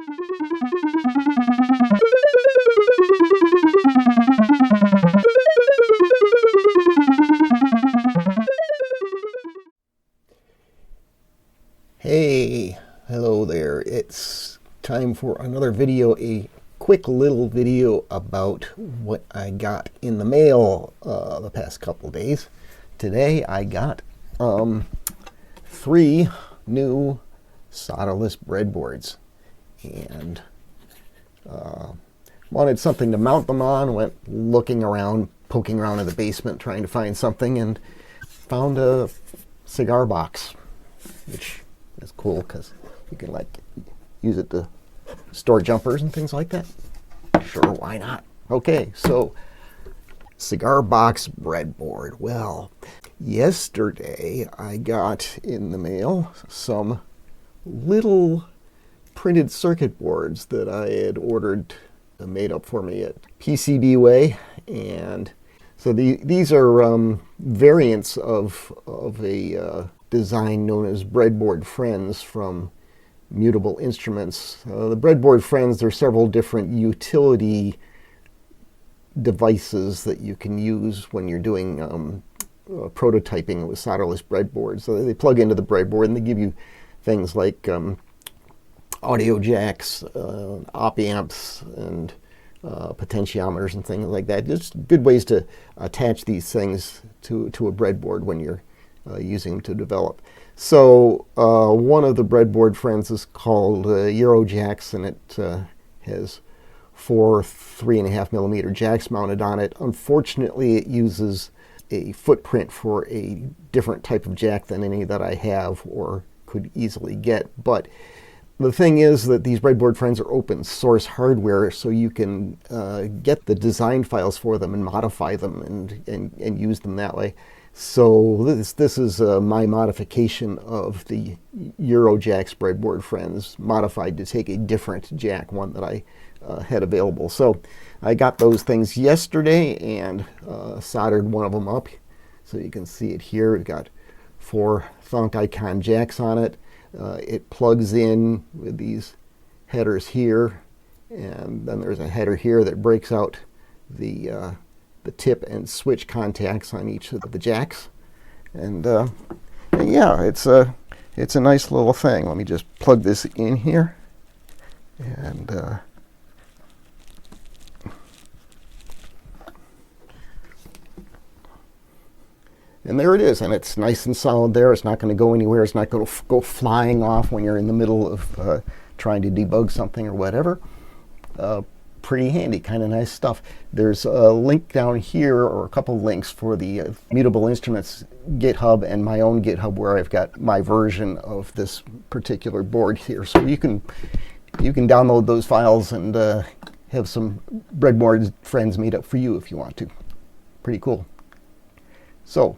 Hey, hello there. It's time for another video, a quick little video about what I got in the mail the past couple days. Today I got 3 new solderless breadboards, and wanted something to mount them on. Went looking around, poking around in the basement trying to find something, and found a cigar box, which is cool because you can like use it to store jumpers and things like that. Sure, why not? Okay, so cigar box breadboard. Well, yesterday I got in the mail some little printed circuit boards that I had ordered, made up for me at PCBWay, and so these are variants of a design known as Breadboard Friends from Mutable Instruments. The Breadboard Friends, there are several different utility devices that you can use when you're doing prototyping with solderless breadboards. So they plug into the breadboard and they give you things like audio jacks, op amps, and potentiometers and things like that. Just good ways to attach these things to a breadboard when you're using them to develop. So one of the Breadboard Friends is called Eurojacks, and it has 4 3.5mm jacks mounted on it. Unfortunately, it uses a footprint for a different type of jack than any that I have or could easily get. But the thing is that these Breadboard Friends are open source hardware, so you can get the design files for them and modify them and use them that way. So this is my modification of the Eurojacks Breadboard Friends, modified to take a different jack, one that I had available. So I got those things yesterday and soldered one of them up. So you can see it here. We've got 4 Thonkiconn jacks on it. It plugs in with these headers here, and then there's a header here that breaks out the tip and switch contacts on each of the jacks. And yeah, it's a nice little thing. Let me just plug this in here, and there it is, and it's nice and solid there. It's not going to go anywhere. It's not going to go flying off when you're in the middle of trying to debug something or whatever. Pretty handy, kind of nice stuff. There's a link down here, or a couple links, for the Mutable Instruments GitHub and my own GitHub, where I've got my version of this particular board here. So you can download those files and have some Breadboard Friends made up for you if you want to. Pretty cool. So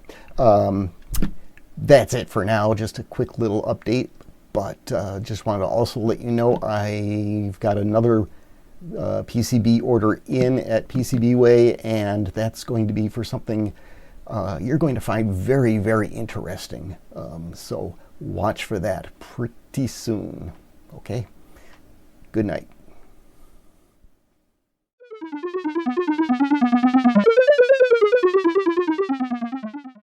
that's it for now. Just a quick little update, but just wanted to also let you know I've got another PCB order in at PCBWay, and that's going to be for something you're going to find very, very interesting. So watch for that pretty soon. Okay? Good night.